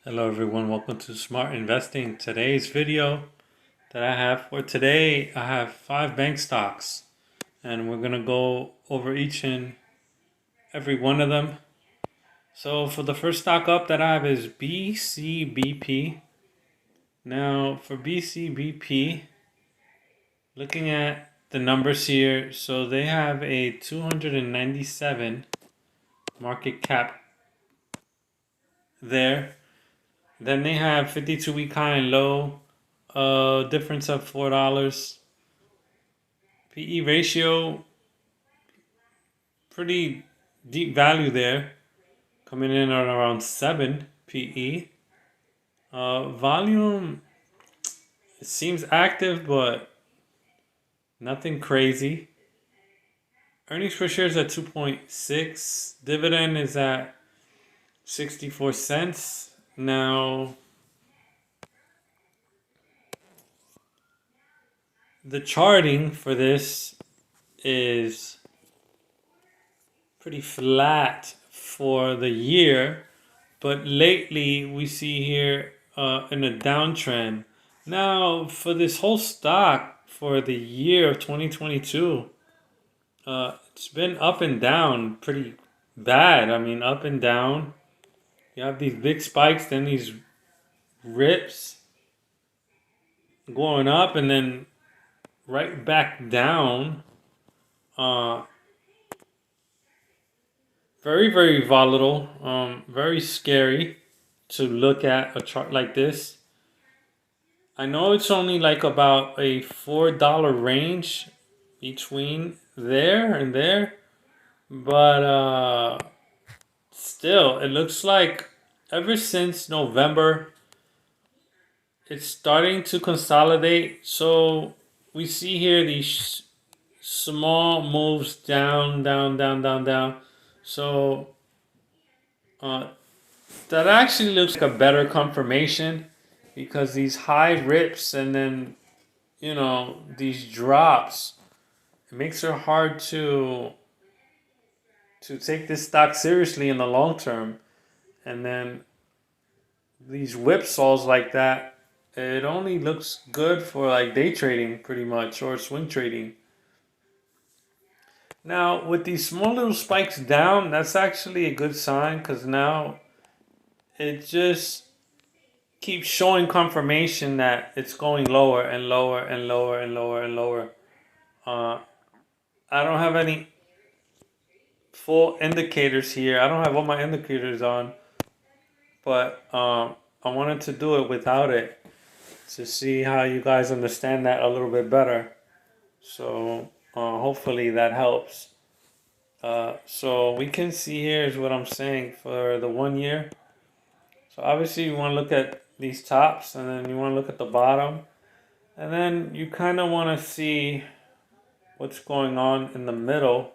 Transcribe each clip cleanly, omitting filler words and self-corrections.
Hello everyone, welcome to Smart Investing. Today's video that I have for today, I have 5 bank stocks and we're gonna go over each and every one of them. So for the first stock up that I have is BCBP. Now for BCBP, looking at the numbers here, so they have a 297 market cap there. Then they have 52-week high and low, difference of $4. PE ratio, pretty deep value there, coming in at around 7 PE. Volume, it seems active, but nothing crazy. Earnings per share is at 2.6. Dividend is at 64 cents. Now, the charting for this is pretty flat for the year, but lately we see here in a downtrend. Now, for this whole stock for the year of 2022, it's been up and down pretty bad. I mean, up and down. You have these big spikes, then these rips going up, and then right back down. Uh, Very, very volatile. Very scary to look at a chart like this. I know it's only like about a $4 range between there and there, but still, it looks like ever since November, it's starting to consolidate. So we see here these small moves down, down, down, down, down. So uh, that actually looks like a better confirmation because these high rips and then, these drops, it makes it hard to take this stock seriously in the long term. And then these whipsaws like that, it only looks good for like day trading pretty much, or swing trading. Now with these small little spikes down, that's actually a good sign because now it just keeps showing confirmation that it's going lower and lower and lower and lower and lower. Uh, I don't have any full indicators here. I don't have all my indicators on, but I wanted to do it without it to see how you guys understand that a little bit better. So hopefully that helps. So we can see here is what I'm saying for the 1 year. So obviously you want to look at these tops and then you want to look at the bottom. And then you kind of want to see what's going on in the middle.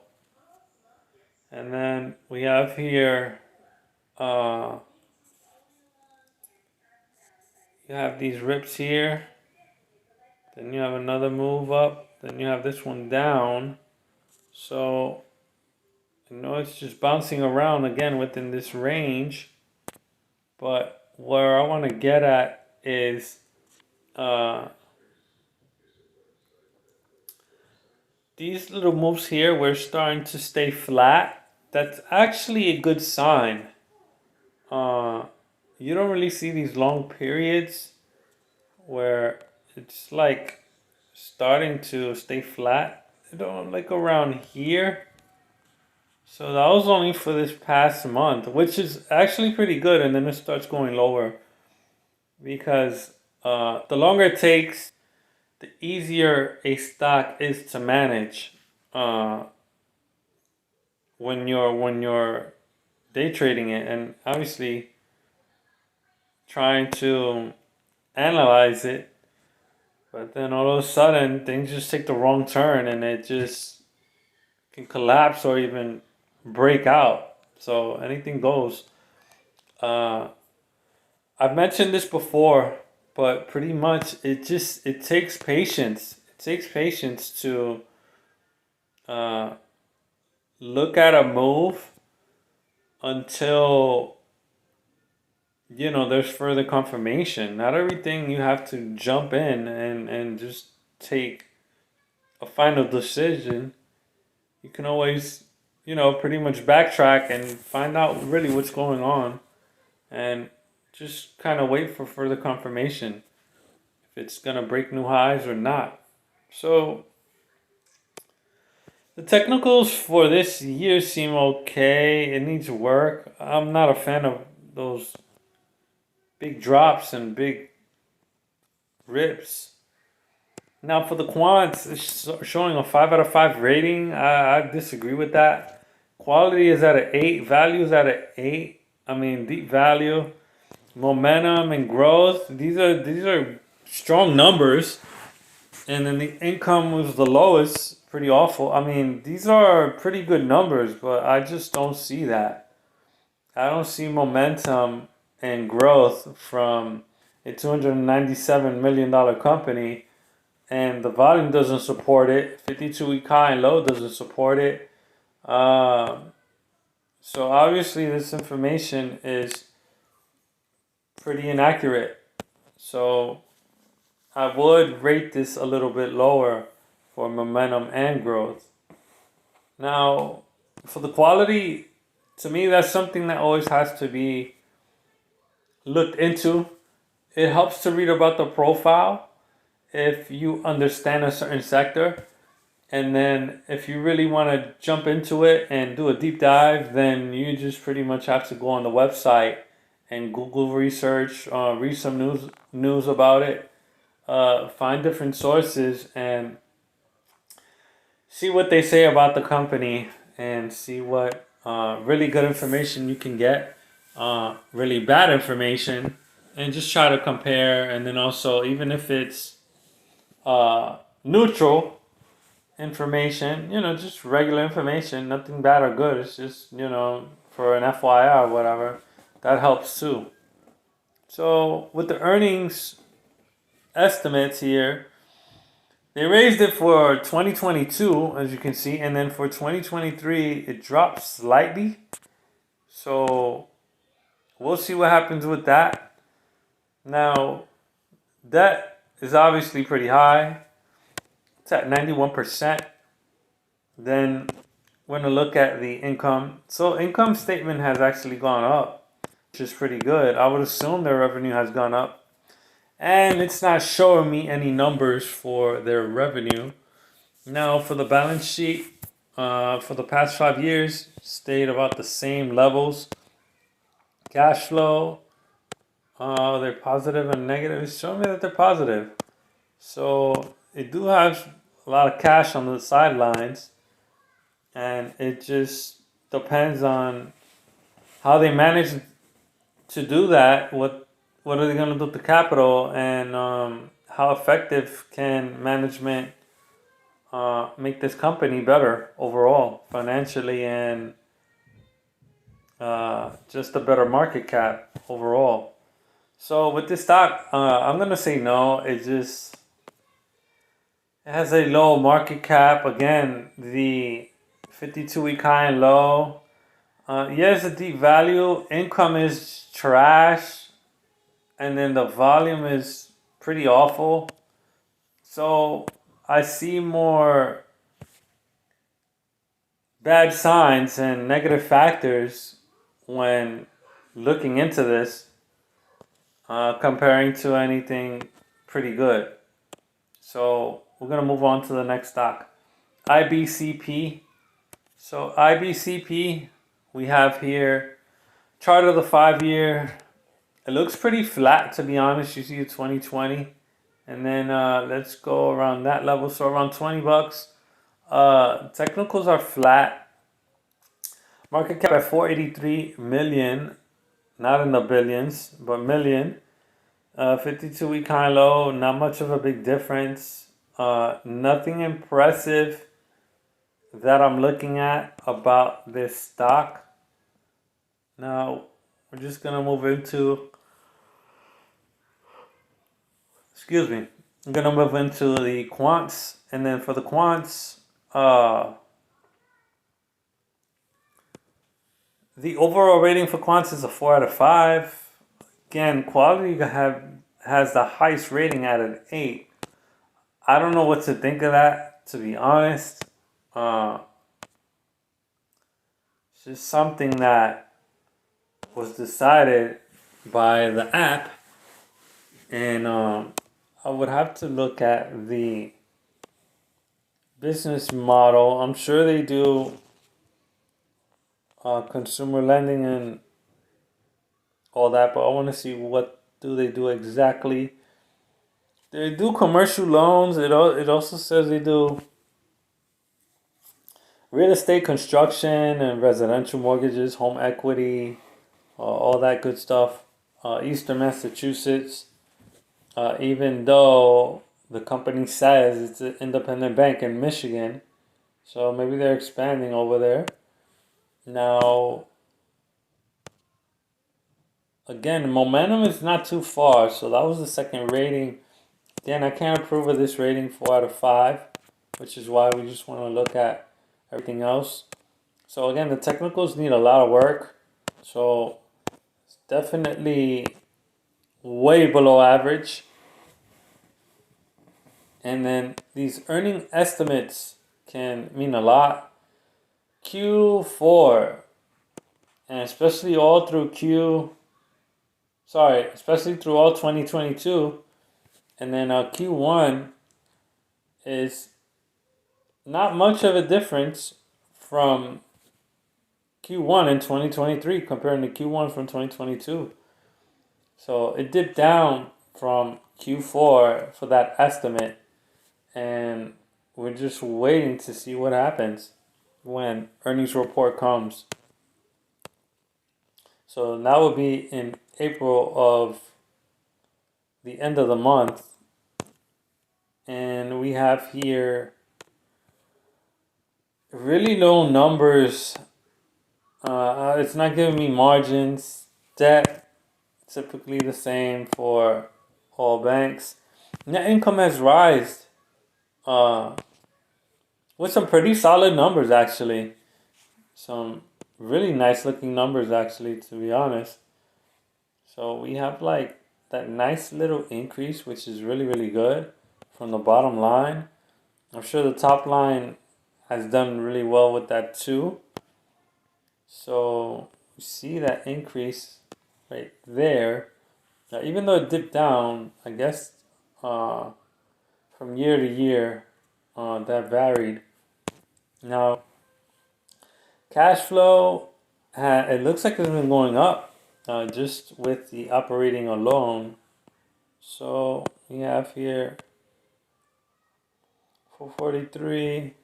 And then we have here, you have these rips here. Then you have another move up. Then you have this one down. So, it's just bouncing around again within this range. But where I want to get at is these little moves here, we're starting to stay flat. That's actually a good sign. You don't really see these long periods where it's like starting to stay flat. Like around here. So that was only for this past month, which is actually pretty good. And then it starts going lower because the longer it takes, the easier a stock is to manage when you're day trading it, and obviously trying to analyze it. But then all of a sudden, things just take the wrong turn, and it just can collapse or even break out. So anything goes. Uh, I've mentioned this before, but pretty much it takes patience. It takes patience to uh, look at a move until there's further confirmation. Not everything you have to jump in and just take a final decision. You can always, pretty much backtrack and find out really what's going on and just kind of wait for further confirmation if it's going to break new highs or not. So the technicals for this year seem okay. It needs work. I'm not a fan of those big drops and big rips. Now for the quants, it's showing a 5 out of 5 rating. I disagree with that. Quality is at an 8. Value is at an 8. I mean, deep value, momentum, and growth. These are strong numbers. And then the income was the lowest. Pretty awful. I mean, these are pretty good numbers, but I just don't see that. I don't see momentum and growth from a $297 million company, and the volume doesn't support it. 52-week high and low doesn't support it. So obviously this information is pretty inaccurate. So I would rate this a little bit lower for momentum and growth. Now, for the quality, to me, that's something that always has to be looked into. It helps to read about the profile if you understand a certain sector. And then if you really want to jump into it and do a deep dive, then you just pretty much have to go on the website and Google research, read some news about it, find different sources and see what they say about the company and see what really good information you can get, really bad information, and just try to compare. And then also, even if it's neutral information, just regular information, nothing bad or good, it's just, for an FYI or whatever, that helps too. So with the earnings estimates here, they raised it for 2022, as you can see, and then for 2023, it dropped slightly. So we'll see what happens with that. Now, debt is obviously pretty high. It's at 91%. Then we're going to look at the income. So income statement has actually gone up, which is pretty good. I would assume their revenue has gone up. And it's not showing me any numbers for their revenue. Now for the balance sheet, for the past 5 years, stayed about the same levels. Cash flow, they're positive and negative. It's showing me that they're positive. So they do have a lot of cash on the sidelines. And it just depends on how they manage to do that. What are they going to do with the capital, and how effective can management make this company better overall, financially, and just a better market cap overall. So with this stock, I'm going to say no. It has a low market cap. Again, the 52-week high and low. Yes, the deep value. Income is trash. And then the volume is pretty awful. So I see more bad signs and negative factors when looking into this, comparing to anything pretty good. So we're going to move on to the next stock. IBCP. So IBCP, we have here chart of the 5-year. It looks pretty flat, to be honest. You see a 2020, and then let's go around that level. So around $20. Technicals are flat. Market cap at 483 million, not in the billions, but million. 52-week high and low, not much of a big difference. Nothing impressive that I'm looking at about this stock. Now we're just gonna move into. I'm gonna move into the quants, and then for the quants, the overall rating for quants is a 4 out of 5. again, quality has the highest rating at an 8. I don't know what to think of that, to be honest. Uh, it's just something that was decided by the app, and I would have to look at the business model. I'm sure they do consumer lending and all that, but I want to see what do they do exactly. They do commercial loans. It also says they do real estate construction and residential mortgages, home equity, all that good stuff. Eastern Massachusetts, even though the company says it's an independent bank in Michigan, so maybe they're expanding over there. Now, again, momentum is not too far, so that was the second rating. Again, I can't approve of this rating 4 out of 5, which is why we just want to look at everything else. So again, the technicals need a lot of work. So it's definitely way below average. And then these earning estimates can mean a lot. Q4, and especially all through especially through all 2022. And then Q1 is not much of a difference from Q1 in 2023 compared to Q1 from 2022. So it dipped down from Q4 for that estimate, and we're just waiting to see what happens when earnings report comes. So that will be in April of the end of the month, and we have here really low numbers. It's not giving me margins. Debt typically the same for all banks. Net income has risen with some pretty solid numbers, actually. Some really nice looking numbers, actually, to be honest. So we have like that nice little increase, which is really, really good from the bottom line. I'm sure the top line has done really well with that too. So you see that increase right there. Now, even though it dipped down, I guess from year to year, that varied. Now, cash flow, it looks like it's been going up just with the operating alone. So we have here 443.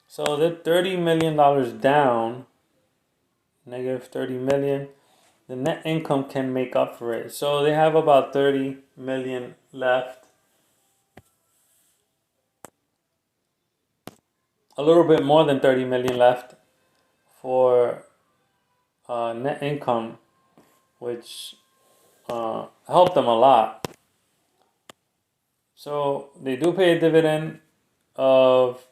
So they're $30 million down, negative 30 million. The net income can make up for it. So they have about 30 million left. A little bit more than 30 million left for net income, which helped them a lot. So they do pay a dividend of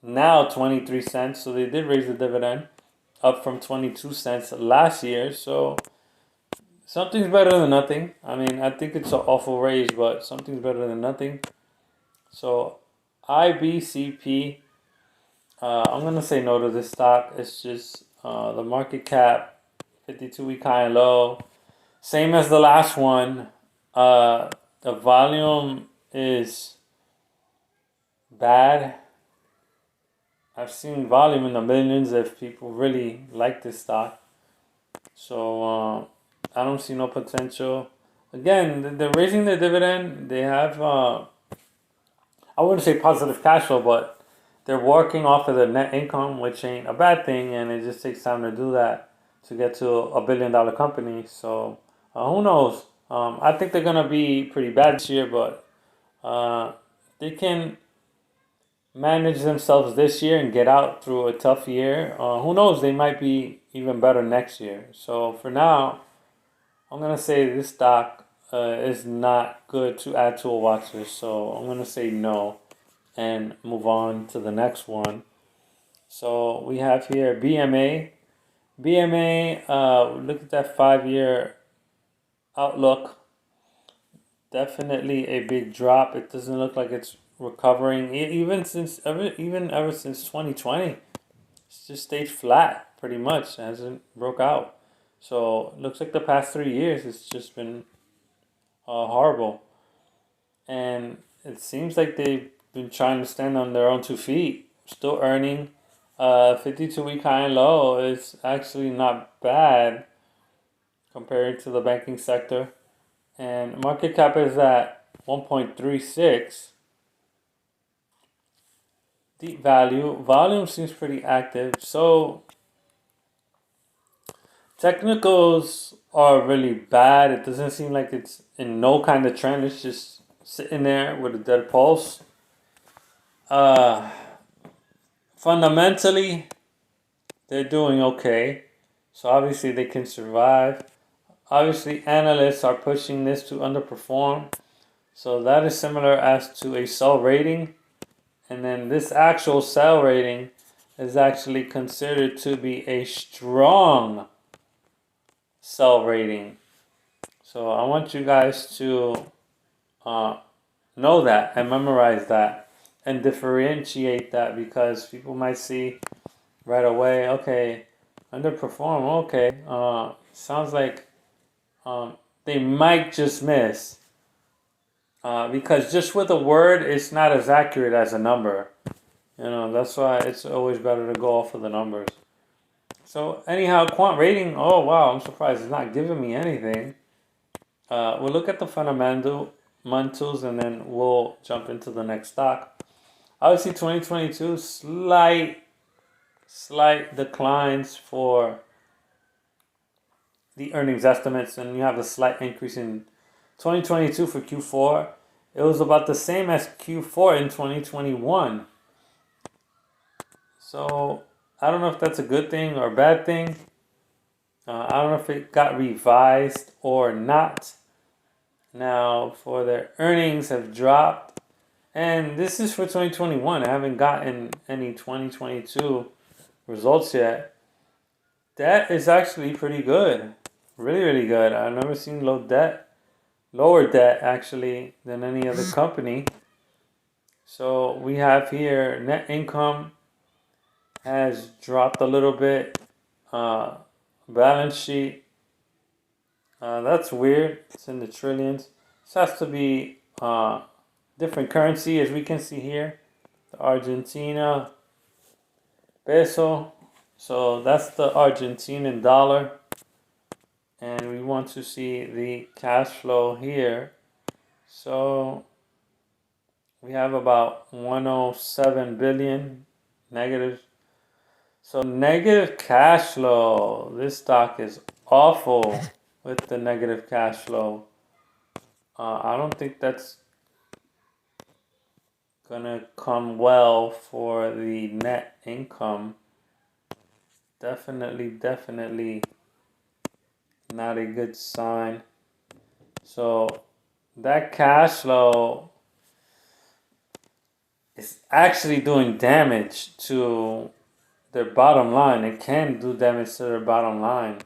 now 23 cents. So they did raise the dividend up from 22 cents last year. So something's better than nothing. I mean, I think it's an awful raise, but something's better than nothing. So IBCP, I'm going to say no to this stock. It's just the market cap, 52-week high and low. Same as the last one. The volume is bad. I've seen volume in the millions if people really like this stock. So I don't see no potential. Again, they're raising their dividend. They have, I wouldn't say positive cash flow, but they're working off of the net income, which ain't a bad thing, and it just takes time to do that to get to $1 billion company. So who knows? I think they're gonna be pretty bad this year, but they can manage themselves this year and get out through a tough year. Who knows? They might be even better next year. So for now, I'm gonna say this stock is not good to add to a watch list. So I'm gonna say no and move on to the next one. So we have here BMA. BMA, look at that 5-year outlook. Definitely a big drop. It doesn't look like it's recovering. Even ever since 2020, it's just stayed flat pretty much. It hasn't broke out. So it looks like the past 3 years it's just been horrible. And it seems like they've been trying to stand on their own 2 feet, still earning. 52-week high and low is actually not bad compared to the banking sector. And market cap is at 1.36. Deep value. Volume seems pretty active. So technicals are really bad. It doesn't seem like it's in no kind of trend. It's just sitting there with a dead pulse. Fundamentally, they're doing okay. So obviously they can survive. Obviously, analysts are pushing this to underperform. So that is similar as to a sell rating. And then this actual sell rating is actually considered to be a strong sell rating. So I want you guys to know that and memorize that and differentiate that, because people might see right away, okay, underperform, okay, sounds like they might just miss. Because just with a word, it's not as accurate as a number. That's why it's always better to go off of the numbers. So anyhow, quant rating, oh wow, I'm surprised it's not giving me anything. We'll look at the fundamentals and then we'll jump into the next stock. Obviously 2022, slight declines for the earnings estimates, and you have a slight increase in 2022 for Q4. It was about the same as Q4 in 2021. So I don't know if that's a good thing or a bad thing. I don't know if it got revised or not. Now, for their earnings have dropped. And this is for 2021. I haven't gotten any 2022 results yet. Debt is actually pretty good. Really, really good. I've never seen lower debt actually than any other company. So we have here net income has dropped a little bit. Balance sheet. That's weird. It's in the trillions. This has to be different currency, as we can see here. The Argentina peso. So that's the Argentinian dollar. And we want to see the cash flow here. So we have about 107 billion negative. So negative cash flow. This stock is awful with the negative cash flow. I don't think that's gonna come well for the net income. Definitely not a good sign. So that cash flow is actually doing damage to their bottom line. It can do damage to their bottom line.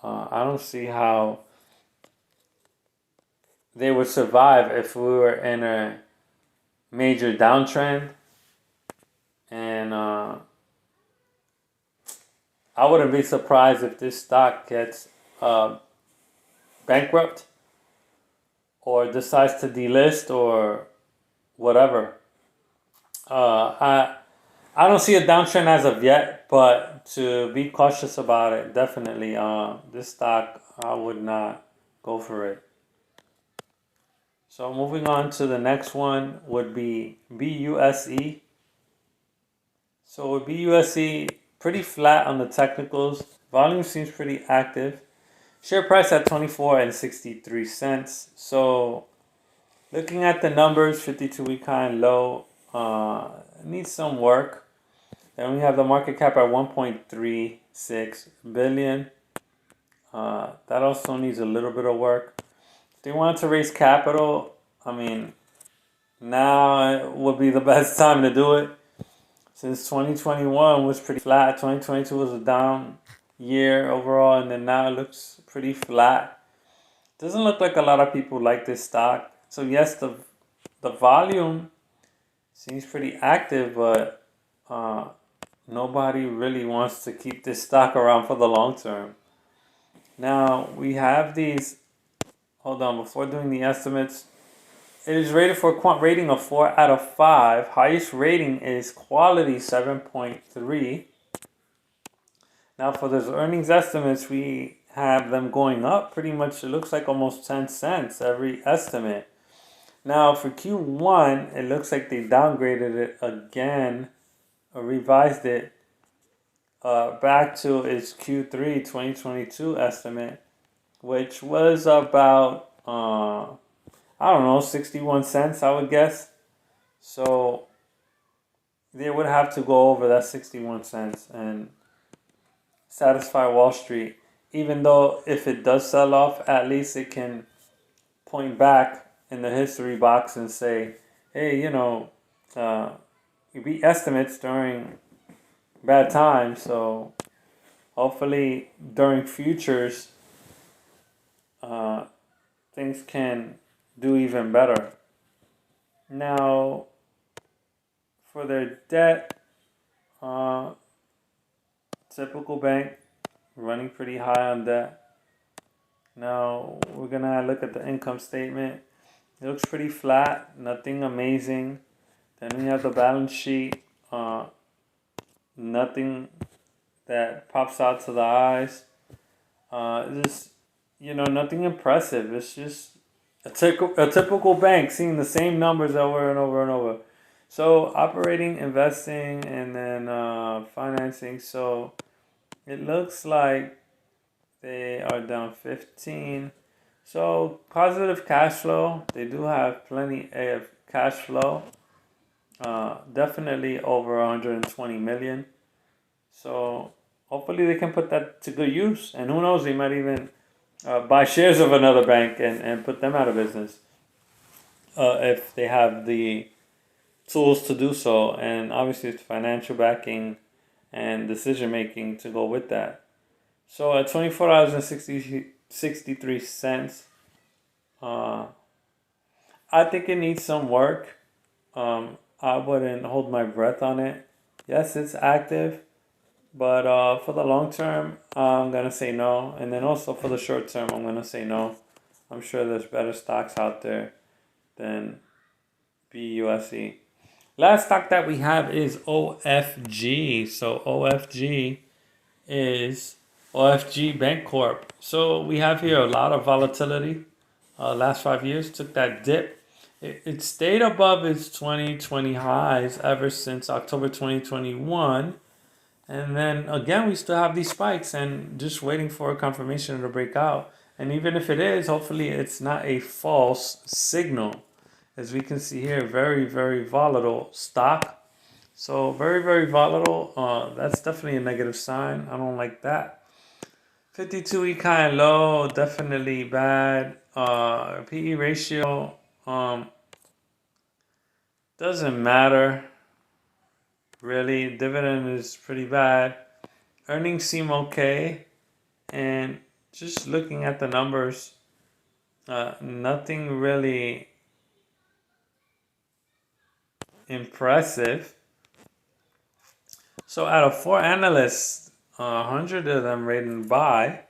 I don't see how they would survive if we were in a major downtrend. And I wouldn't be surprised if this stock gets bankrupt or decides to delist or whatever. I don't see a downtrend as of yet, but to be cautious about it, definitely. This stock, I would not go for it. So moving on to the next one would be BUSE. So with BUSE, pretty flat on the technicals. Volume seems pretty active. Share price at 24 and 63 cents. So looking at the numbers, 52-week high and low, needs some work. Then we have the market cap at 1.36 billion. That also needs a little bit of work. If they want to raise capital, I mean, now would be the best time to do it. since 2021 was pretty flat. 2022 was a down year overall, and then now it looks pretty flat. Doesn't look like a lot of people like this stock. So yes, the volume seems pretty active, but nobody really wants to keep this stock around for the long term. Now we have these. Hold on, before doing the estimates, it is rated for a quant rating of 4 out of 5. Highest rating is quality 7.3. Now for those earnings estimates, we have them going up pretty much. It looks like almost 10 cents every estimate. Now for Q1, it looks like they downgraded it again, or revised it back to its Q3 2022 estimate, which was about, I don't know, 61 cents, I would guess. So they would have to go over that 61 cents and satisfy Wall Street. Even though if it does sell off, at least it can point back in the history box and say, hey, you beat estimates during bad times, so hopefully during futures, things can do even better. Now, for their debt, typical bank running pretty high on debt. Now we're gonna look at the income statement. It looks pretty flat, nothing amazing. Then we have the balance sheet. Nothing that pops out to the eyes. Just nothing impressive. It's just a typical bank seeing the same numbers over and over and over. So operating, investing, and then financing. So it looks like they are down 15. So positive cash flow. They do have plenty of cash flow. Definitely over 120 million. So hopefully they can put that to good use. And who knows, they might even buy shares of another bank and put them out of business if they have the tools to do so. And obviously it's financial backing and decision making to go with that. So at $24.63, I think it needs some work. I wouldn't hold my breath on it. Yes, it's active, but for the long term, I'm going to say no. And then also for the short term, I'm going to say no. I'm sure there's better stocks out there than BUSE. Last stock that we have is OFG. So OFG is OFG Bank Corp. So we have here a lot of volatility. Last 5 years took that dip. It stayed above its 2020 highs ever since October 2021. And then again, we still have these spikes and just waiting for a confirmation to break out. And even if it is, hopefully it's not a false signal. As we can see here, very, very volatile stock. So very, very volatile. That's definitely a negative sign. I don't like that. 52-week high and low, definitely bad. PE ratio, doesn't matter. Really, dividend is pretty bad. Earnings seem okay. And just looking at the numbers, nothing really impressive. So out of 4 analysts, 100 of them rated buy,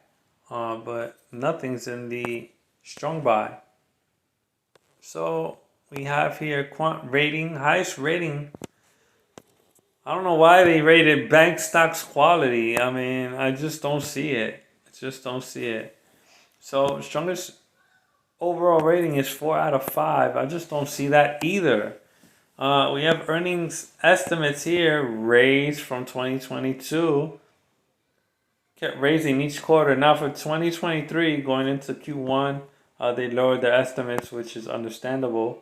but nothing's in the strong buy. So we have here quant rating, highest rating. I don't know why they rated bank stocks quality. I mean, I just don't see it. So strongest overall rating is 4 out of 5. I just don't see that either. We have earnings estimates here raised from 2022. Kept raising each quarter. Now for 2023, going into Q1, they lowered their estimates, which is understandable.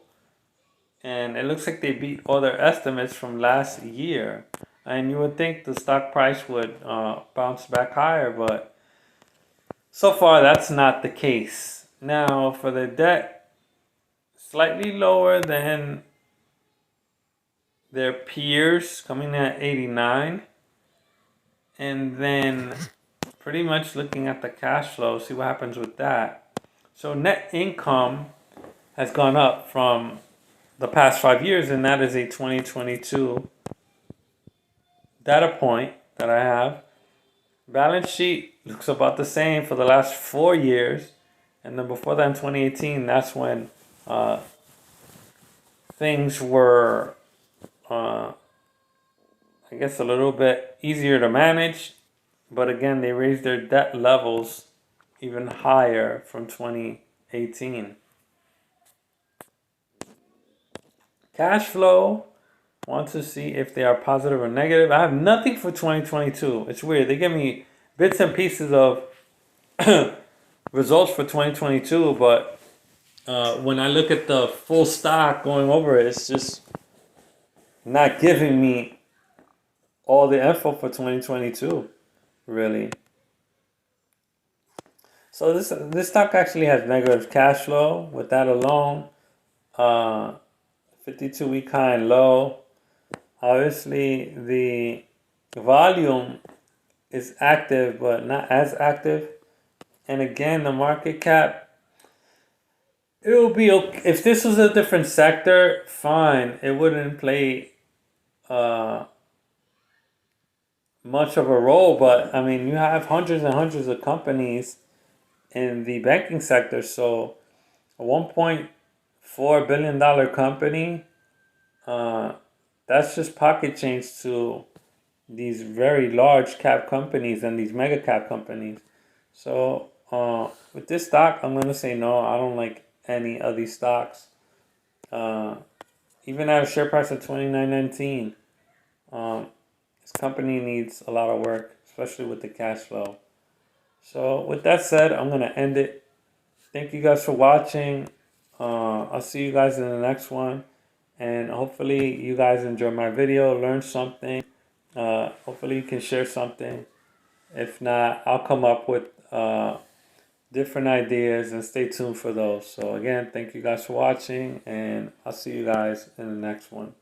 And it looks like they beat all their estimates from last year. And you would think the stock price would bounce back higher, but so far that's not the case. Now for the debt, slightly lower than their peers coming in at 89. And then pretty much looking at the cash flow, see what happens with that. So net income has gone up from the past 5 years, and that is a 2022 data point that I have. Balance sheet looks about the same for the last 4 years. And then before that in 2018, that's when things were, I guess, a little bit easier to manage. But again, they raised their debt levels even higher from 2018. Cash flow, want to see if they are positive or negative. I have nothing for 2022. It's weird. They give me bits and pieces of results for 2022, but when I look at the full stock going over it, it's just not giving me all the info for 2022, really. So this stock actually has negative cash flow. With that alone, 52-week high and low. Obviously, the volume is active, but not as active. And again, the market cap, it will be okay. If this was a different sector, fine. It wouldn't play much of a role. But I mean, you have hundreds and hundreds of companies in the banking sector. So a $1.4 billion company, that's just pocket change to these very large cap companies and these mega cap companies. So with this stock, I'm gonna say no. I don't like any of these stocks. Even at a share price of $29.19, this company needs a lot of work, especially with the cash flow. So with that said, I'm gonna end it. Thank you guys for watching. I'll see you guys in the next one, and hopefully you guys enjoy my video, learn something. Hopefully you can share something. If not, I'll come up with different ideas, and stay tuned for those. So again, thank you guys for watching, and I'll see you guys in the next one.